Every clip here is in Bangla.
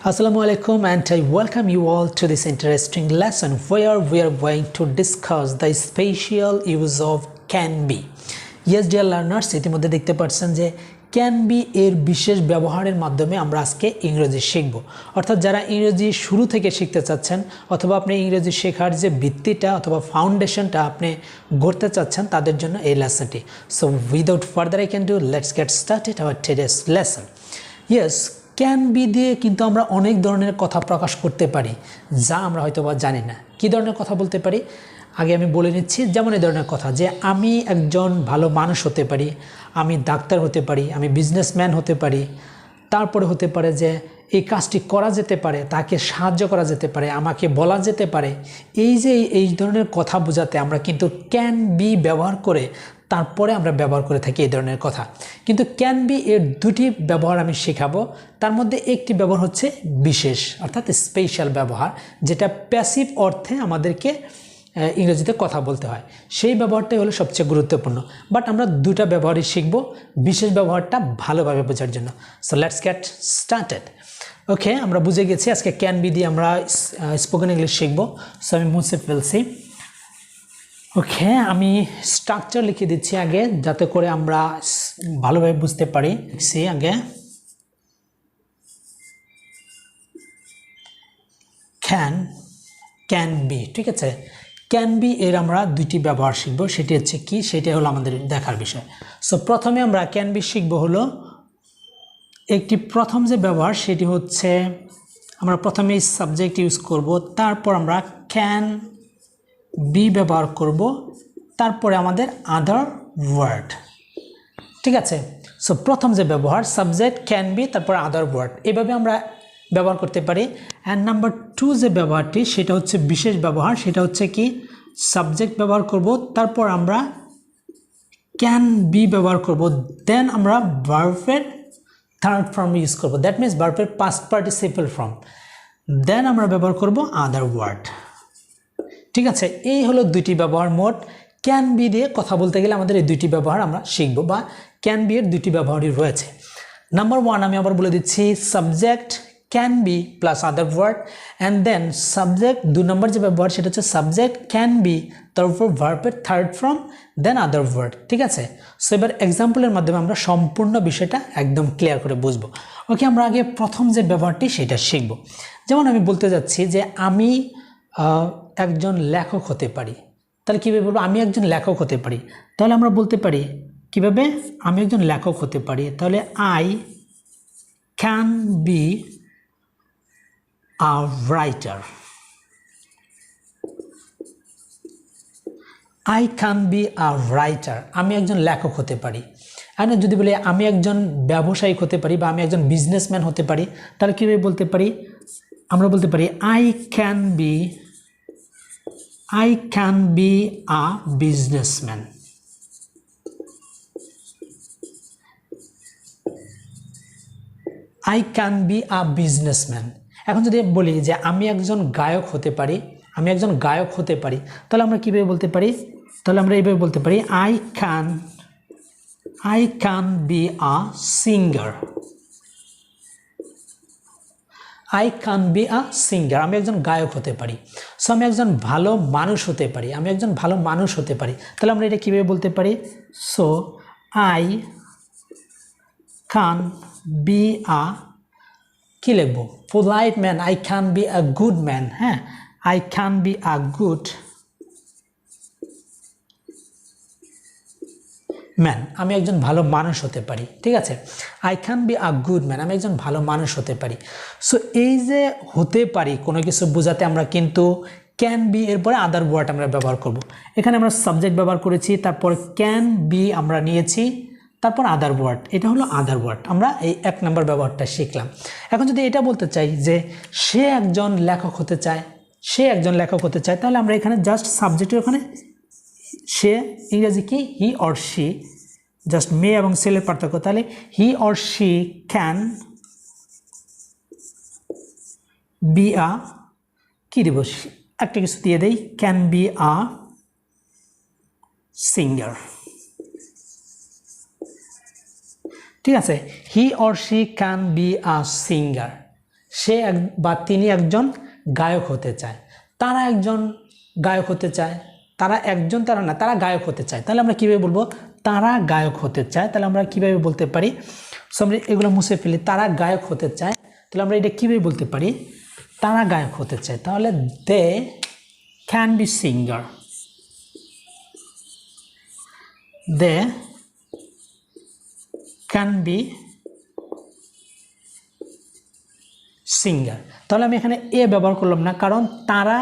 Assalamu alaikum and I welcome you all to this interesting lesson where we are going to discuss the special use of can be. Yes dear learners, ইতিমধ্যে দেখতে পাচ্ছেন যে can be এর বিশেষ ব্যবহারের মাধ্যমে আমরা আজকে ইংরেজি শিখব। অর্থাৎ যারা ইংরেজি শুরু থেকে শিখতে চাচ্ছেন অথবা আপনি ইংরেজি শেখার যে ভিত্তিটা অথবা ফাউন্ডেশনটা আপনি গড়তে চাচ্ছেন তাদের জন্য এই লেসনটি। So without further I can do, let's get started our today's lesson. Yes, can be দিয়ে কিন্তু আমরা অনেক ধরনের কথা প্রকাশ করতে পারি যা আমরা হয়তো বা জানি না। কী ধরনের কথা বলতে পারি আগে আমি বলে নিচ্ছি। যেমন এই ধরনের কথা যে আমি একজন ভালো মানুষ হতে পারি, আমি ডাক্তার হতে পারি, আমি বিজনেসম্যান হতে পারি, তারপরে হতে পারে যে এই কাজটি করা যেতে পারে, তাকে সাহায্য করা যেতে পারে, আমাকে বলা যেতে পারে। এই যে এই ধরনের কথা বোঝাতে আমরা কিন্তু ক্যান বি ব্যবহার করে তারপরে আমরা ব্যবহার করে থাকি এই ধরনের কথা। কিন্তু ক্যান বি এর দুটি ব্যবহার আমি শেখাবো। তার মধ্যে একটি ব্যবহার হচ্ছে বিশেষ অর্থাৎ স্পেশাল ব্যবহার, যেটা প্যাসিভ অর্থে আমাদেরকে ইংরেজিতে কথা বলতে হয়। সেই ব্যবহারটাই হলো সবচেয়ে গুরুত্বপূর্ণ। বাট আমরা দুটা ব্যবহারই শিখব বিশেষ ব্যবহারটা ভালোভাবে বোঝার জন্য। So let's get started. Okay, আমরা বুঝে গেছি আজকে ক্যান বি দিয়ে আমরা স্পোকেন ইংলিশ শিখব। সো আমি মুছে ফেলছি। ওকে, আমি স্ট্রাকচার লিখে দিচ্ছি আগে যাতে করে আমরা ভালোভাবে বুঝতে পারি। সে আগে ক্যান বি, ঠিক আছে। ক্যান বি এর আমরা দুইটি ব্যবহার শিখব। সেটি হচ্ছে কি, সেটা হলো আমাদের দেখার বিষয়। সো প্রথমে আমরা ক্যান বি শিখব হলো একটি প্রথম যে ব্যবহার সেটি হচ্ছে আমরা প্রথমে সাবজেক্ট ইউজ করব, তারপর আমরা ক্যান বি ব্যবহার করব, তারপরে আমাদের আদার ওয়ার্ড, ঠিক আছে। সো প্রথম যে ব্যবহার সাবজেক্ট ক্যান বি তারপর আদার ওয়ার্ড, এভাবে আমরা ব্যবহার করতে পারি। অ্যান্ড নাম্বার 2 যে ব্যবহারটি সেটা হচ্ছে বিশেষ ব্যবহার। সেটা হচ্ছে কি, সাবজেক্ট ব্যবহার করব, তারপর আমরা ক্যান বি ব্যবহার করব, দেন আমরা ভার্বের থার্ড ফর্ম ইউজ করব, দ্যাট মিনস ভার্বের পাস্ট পার্টিসিপল ফর্ম, দেন আমরা ব্যবহার করব আদার ওয়ার্ড, ঠিক আছে। এই হলো দুইটি ব্যবহার। মোট ক্যান বি দিয়ে কথা বলতে গেলে আমাদের এই দুইটি ব্যবহার আমরা শিখব, বা ক্যান বি এর দুইটি ব্যবহারই রয়েছে। নাম্বার 1 আমি আবার বলে দিচ্ছি, subject can be plus other word, and then subject 2 number যে ব্যবহার সেটা হচ্ছে সাবজেক্ট ক্যান বি তারপর ভার্বের third form then other word, ঠিক আছে। সো এবার এক্সাম্পলের মাধ্যমে আমরা সম্পূর্ণ বিষয়টা একদম ক্লিয়ার করে বুঝবো। ওকে, আমরা আগে প্রথম যে ব্যবহারটি সেটা শিখব। যেমন আমি বলতে যাচ্ছি যে আমি একজন লেখক হতে পারি, তাহলে কীভাবে বলবো আমি একজন লেখক হতে পারি? তাহলে আমরা বলতে পারি কীভাবে, আমি একজন লেখক হতে পারি, তাহলে I can be a writer. I can be a writer, আমি একজন লেখক হতে পারি। আর যদি বলি আমি একজন ব্যবসায়িক হতে পারি বা আমি একজন বিজনেসম্যান হতে পারি, তাহলে কীভাবে বলতে পারি? আমরা বলতে পারি I can be a businessman. I can be a businessman. এখন যদি বলি যে আমি একজন গায়ক হতে পারি, তাহলে আমরা কীভাবে বলতে পারি? তাহলে আমরা এইভাবে বলতে পারি I can be a singer. I can be a singer, আমি একজন গায়ক হতে পারি। সো আমি একজন ভালো মানুষ হতে পারি, তাহলে আমরা এটা কীভাবে বলতে পারি? So I can be a, কী লিখবো? Polite man, I can be a good man. হ্যাঁ, I can be a good man, আমি একজন ভালো মানুষ হতে পারি, ঠিক আছে। I can be a good man, আমি একজন ভালো মানুষ হতে পারি। সো এই যে হতে পারি কোনো কিছু বোঝাতে আমরা কিন্তু ক্যান বি এরপরে আদার ওয়ার্ড আমরা ব্যবহার করব। এখানে আমরা সাবজেক্ট ব্যবহার করেছি, তারপর ক্যান বি আমরা নিয়েছি, তারপর আদার ওয়ার্ড, এটা হলো আদার ওয়ার্ড। আমরা এই 1 নম্বর ব্যবহারটা শিখলাম। এখন যদি এটা বলতে চাই যে সে একজন লেখক হতে চায়, তাহলে আমরা এখানে জাস্ট সাবজেক্টের ওখানে সে, ইংরেজি কি হি অর শি, জাস্ট মেয়ে এবং ছেলের পার্থক্য, তাহলে he or she can be a, কী দিব, একটা কিছু দিয়ে দেই, ক্যান বি আ সিঙ্গার, ঠিক আছে। He or she can be a singer, সে বা তিনি একজন গায়ক হতে চায়, তারা একজন গায়ক হতে চায়, তারা একজন, তারা না, তারা গায়ক হতে চায়। তাহলে আমরা কীভাবে বলবো? তারা গায়ক হতে চায়। তাহলে আমরা কীভাবে বলতে পারি? সো আমরা এগুলো মুছে ফেলি। তারা গায়ক হতে চায়, তাহলে আমরা এটা কীভাবে বলতে পারি? তারা গায়ক হতে চায়, তাহলে they can be singer, they can be singer. তাহলে আমি এখানে এ ব্যবহার করলাম না, কারণ তারা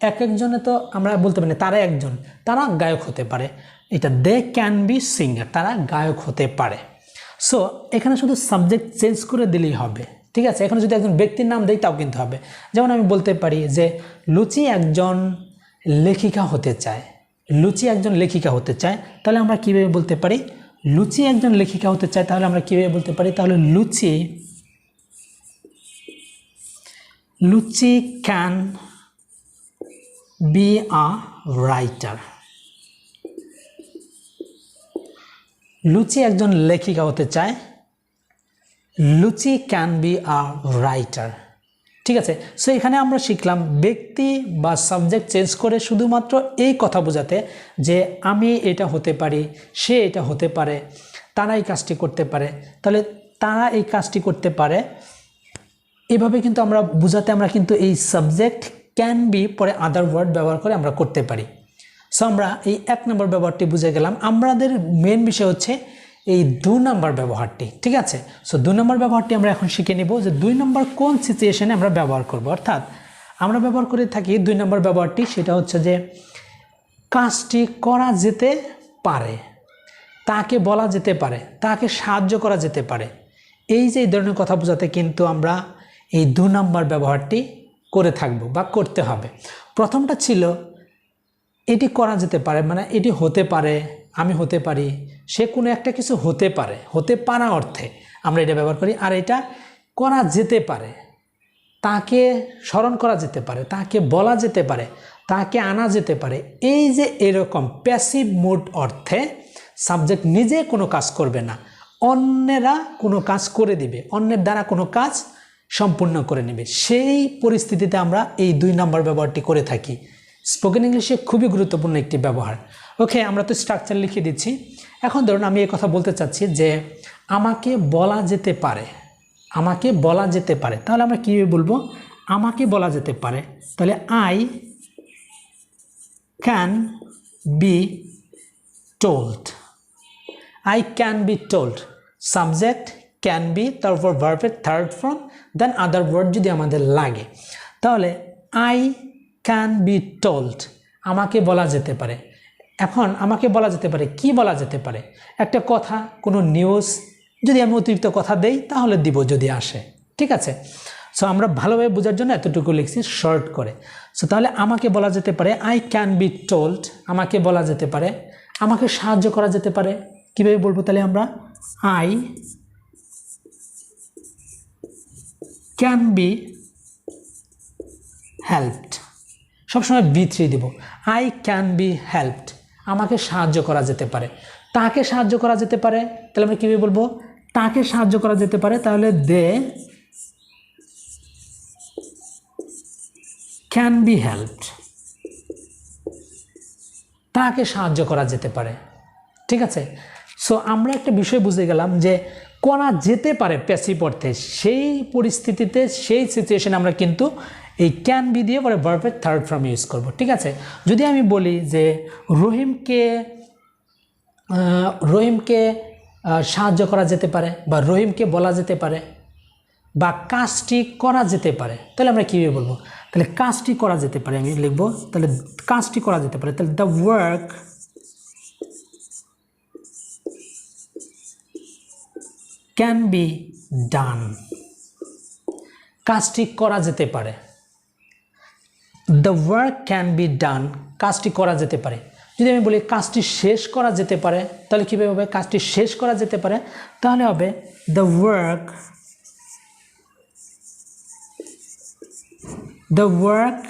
এক একজনে তো আমরা বলতে পারি না তারা একজন, তারা গায়ক হতে পারে। এটা দে ক্যান বি সিঙ্গার, তারা গায়ক হতে পারে। সো এখানে শুধু সাবজেক্ট চেঞ্জ করে দিলেই হবে, ঠিক আছে? এখানে যদি একজন ব্যক্তির নাম দেই তাও কিন্তু হবে। যেমন আমি বলতে পারি যে লুচি একজন লেখিকা হতে চায়, লুচি একজন লেখিকা হতে চায়। তাহলে আমরা কীভাবে বলতে পারি? লুচি একজন লেখিকা হতে চায়, তাহলে আমরা কীভাবে বলতে পারি? তাহলে লুচি ক্যান বি আ রাইটার, লুচি একজন লেখিকা হতে চায়, লুচি ক্যান বি আ রাইটার, ঠিক আছে? সো এখানে আমরা শিখলাম ব্যক্তি বা সাবজেক্ট চেঞ্জ করে শুধুমাত্র এই কথা বোঝাতে যে আমি এটা হতে পারি, সে এটা হতে পারে, তারা এই কাজটি করতে পারে। তাহলে তারা এই কাজটি করতে পারে, এভাবে কিন্তু আমরা বোঝাতে আমরা কিন্তু এই সাবজেক্ট ক্যান বি পরে আদার ওয়ার্ড ব্যবহার করে আমরা করতে পারি। সো আমরা এই 1 নম্বর ব্যবহারটি বুঝে গেলাম। আমাদের মেন বিষয় হচ্ছে এই 2 নম্বর ব্যবহারটি, ঠিক আছে? সো 2 নম্বর ব্যবহারটি আমরা এখন শিখে নিব যে 2 নম্বর কোন সিচুয়েশনে আমরা ব্যবহার করব। অর্থাৎ আমরা ব্যবহার করে থাকি 2 নম্বর ব্যবহারটি, সেটা হচ্ছে যে কাজটি করা যেতে পারে, তাকে বলা যেতে পারে, তাকে সাহায্য করা যেতে পারে। এই যে এই ধরনের কথা বোঝাতে কিন্তু আমরা এই 2 নম্বর ব্যবহারটি করে থাকব বা করতে হবে। প্রথমটা ছিল এটি করা যেতে পারে, মানে এটি হতে পারে, আমি হতে পারি, সে কোনো একটা কিছু হতে পারে, হতে পারা অর্থে আমরা এটা ব্যবহার করি। আর এটা করা যেতে পারে, তাকে স্মরণ করা যেতে পারে, তাকে বলা যেতে পারে, তাকে আনা যেতে পারে। এই যে এরকম প্যাসিভ মুড অর্থে সাবজেক্ট নিজে কোনো কাজ করবে না, অন্যেরা কোনো কাজ করে দিবে, অন্যের দ্বারা কোনো কাজ সম্পূর্ণ করে নেবে, সেই পরিস্থিতিতে আমরা এই 2 নম্বর ব্যবহারটি করে থাকি। স্পোকেন ইংলিশে খুবই গুরুত্বপূর্ণ একটি ব্যবহার। ওকে, আমরা তো স্ট্রাকচার লিখে দিচ্ছি। এখন ধরুন আমি এই কথা বলতে চাচ্ছি যে আমাকে বলা যেতে পারে, আমাকে বলা যেতে পারে। তাহলে আমরা কীভাবে বলবো? আমাকে বলা যেতে পারে। তাহলে I can be told, I can be told, subject can be, তারপর ভার্বের third form, then other word যদি আমাদের লাগে। তাহলে আই ক্যান বি টোল্ড, আমাকে বলা যেতে পারে। এখন আমাকে বলা যেতে পারে, কি বলা যেতে পারে? একটা কথা, কোনো নিউজ। যদি আমি অতিরিক্ত কথা দেই তাহলে দিব যদি আসে, ঠিক আছে? সো আমরা ভালোভাবে বোঝার জন্য এতটুকু লিখছি শর্ট করে। সো তাহলে আমাকে বলা যেতে পারে, আই ক্যান বি টোল্ড, আমাকে বলা যেতে পারে। আমাকে সাহায্য করা যেতে পারে, কীভাবে বলবো? তাহলে আমরা আই ক্যান বি হেল্পড, সবসময় B3 দিব। আই ক্যান বি হেল্পড, আমাকে সাহায্য করা যেতে পারে। তাকে সাহায্য করা যেতে পারে, তাহলে আমরা কীভাবে বলবো? তাকে সাহায্য করা যেতে পারে। তাহলে দে ক্যান বি হেল্পড, তাকে সাহায্য করা যেতে পারে, ঠিক আছে? সো আমরা একটা বিষয় বুঝে গেলাম যে করা যেতে পারে প্যাসিভ অর্থে, সেই পরিস্থিতিতে, সেই সিচুয়েশনে আমরা কিন্তু এই ক্যান বি দিয়ে পরে ভার্বের থার্ড ফর্ম ইউজ করব, ঠিক আছে? যদি আমি বলি যে রহিমকে সাহায্য করা যেতে পারে, বা রহিমকে বলা যেতে পারে, বা কাজটি করা যেতে পারে, তাহলে আমরা কীভাবে বলবো? তাহলে কাজটি করা যেতে পারে আমি লিখবো, তাহলে কাজটি করা যেতে পারে। তাহলে the work can be done, কাজটি করা যেতে পারে। The work can be done, কাজটি করা যেতে পারে। যদি আমি বলি কাজটি শেষ করা যেতে পারে, তাহলে কীভাবে হবে? কাজটি শেষ করা যেতে পারে, তাহলে হবে the work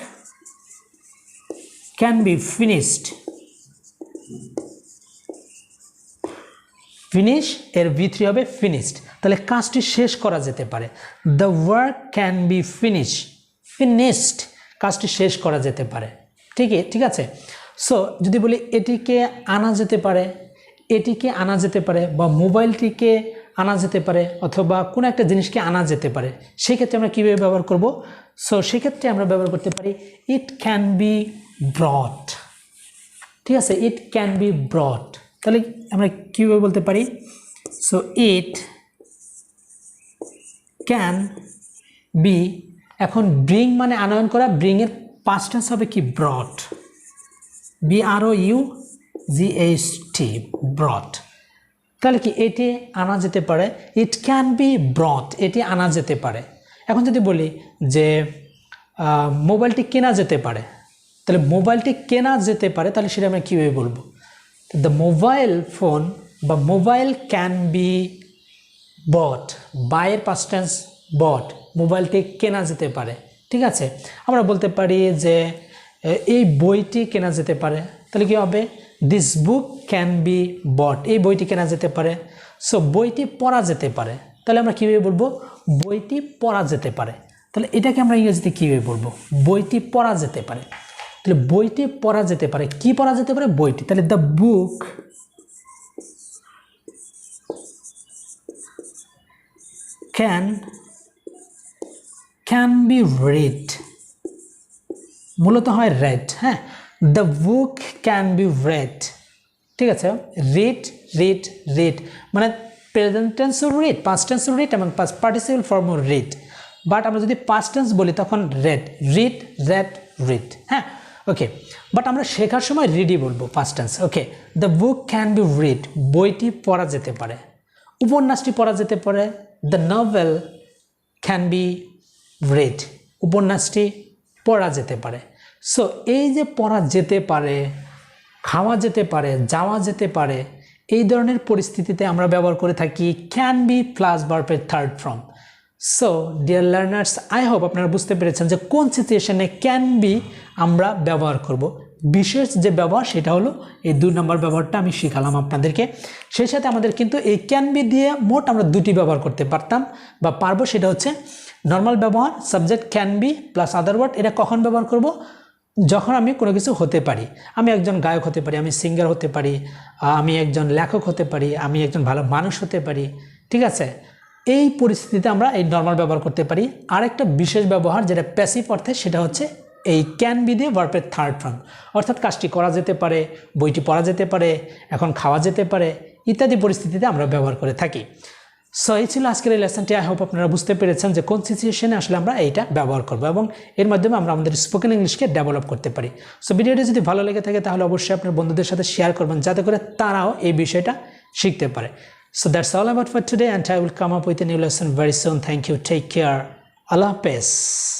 can be finished, finish এর V3 হবে ফিনিশড, তাহলে কাজটি শেষ করা যেতে পারে। The work can be finished, কাজটি শেষ করা যেতে পারে। ঠিক আছে। সো যদি বলি এটিকে আনা যেতে পারে, এটিকে আনা যেতে পারে, বা মোবাইলটিকে আনা যেতে পারে, অথবা কোনো একটা জিনিসকে আনা যেতে পারে, সেক্ষেত্রে আমরা কীভাবে ব্যবহার করব? সো সেক্ষেত্রে আমরা ব্যবহার করতে পারি ইট ক্যান বি ব্রট। ঠিক আছে, ইট ক্যান বি ব্রট, তাহলে আমরা কীভাবে বলতে পারি? সো ইট ক্যান বি, এখন ব্রিং মানে আনয়ন করা, ব্রিং এর পাস্ট টেন্স হবে কি? ব্রট, BROUGHT, ব্রট। তাহলে কি এটি আনা যেতে পারে, ইট ক্যান বি ব্রট, এটি আনা যেতে পারে। এখন যদি বলি যে মোবাইলটি কেনা যেতে পারে, তাহলে মোবাইলটি কেনা যেতে পারে, তাহলে সেটা আমরা কীভাবে বলবো? দ্য মোবাইল ফোন বা মোবাইল ক্যান বি বট, বাইয়ের পাস্ট টেন্স বট, মোবাইলটি কেনা যেতে পারে। ঠিক আছে, আমরা বলতে পারি যে এই বইটি কেনা যেতে পারে, তাহলে কি হবে? This book can be bought, এই বইটি কেনা যেতে পারে। সো বইটি পড়া যেতে পারে, তাহলে আমরা কীভাবে বলবো? বইটি পড়া যেতে পারে। তাহলে এটাকে আমরা ইংরেজিতে কীভাবে বলবো? বইটি পড়া যেতে পারে। তাহলে বইটি পড়া যেতে পারে, কি পড়া যেতে পারে? বইটি। তাহলে the book can be read, মূলত হয় রেড। হ্যাঁ, the book can be red. ঠিক আছে, রিড মানে প্রেজেন্ট টেন্সও রিড, পাস্ট টেন্সও রিড এবং পাস্ট পার্টিসিপল ফর্মও রিড। বাট আমরা যদি পাস্ট টেন্স বলি তখন রিড। হ্যাঁ, ওকে। বাট আমরা শেখার সময় রিডই বলবো, past tense. Okay, the book can be read, বইটি পড়া যেতে পারে। উপন্যাসটি পড়া যেতে পারে, the novel can be read, উপন্যাসটি পড়া যেতে পারে। সো এই যে পড়া যেতে পারে, খাওয়া যেতে পারে, যাওয়া যেতে পারে, এই ধরনের পরিস্থিতিতে আমরা ব্যবহার করে থাকি ক্যান বি প্লাস ভার্বের third form. So dear learners, I hope আপনারা বুঝতে পেরেছেন যে কোন সিচুয়েশনে ক্যান বি আমরা ব্যবহার করব। বিশেষ যে ব্যবহার সেটা হলো এই 2 নম্বর ব্যবহারটা আমি শিখালাম আপনাদেরকে। সেই সাথে আমাদের কিন্তু এই ক্যান বি দিয়ে মোট আমরা 2টি ব্যবহার করতে পারতাম বা পারবো, সেটা হচ্ছে নর্মাল ব্যবহার, subject can be plus other word. এটা কখন ব্যবহার করব? যখন আমি কোনো কিছু হতে পারি, আমি একজন গায়ক হতে পারি, আমি সিঙ্গার হতে পারি, আমি একজন লেখক হতে পারি, আমি একজন ভালো মানুষ হতে পারি। ঠিক আছে, এই পরিস্থিতিতে আমরা এই নর্মাল ব্যবহার করতে পারি। আরেকটা বিশেষ ব্যবহার যেটা প্যাসিভ অর্থে, সেটা হচ্ছে এই ক্যান বি দিয়ে ভার্বের থার্ড ফর্ম, অর্থাৎ কাজটি করা যেতে পারে, বইটি পড়া যেতে পারে, এখন খাওয়া যেতে পারে, ইত্যাদি পরিস্থিতিতে আমরা ব্যবহার করে থাকি। সো এই ছিল আজকের এই লেসনটি। আই হোপ আপনারা বুঝতে পেরেছেন যে কোন সিচুয়েশনে আসলে আমরা এইটা ব্যবহার করব এবং এর মাধ্যমে আমরা আমাদের স্পোকেন ইংলিশকে ডেভেলপ করতে পারি। সো ভিডিওটি যদি ভালো লেগে থাকে তাহলে অবশ্যই আপনার বন্ধুদের সাথে শেয়ার করবেন, যাতে করে তারাও এই বিষয়টা শিখতে পারে। So that's all about for today, and I will come up with a new lesson very soon. Thank you, take care, Allah হাফেজ।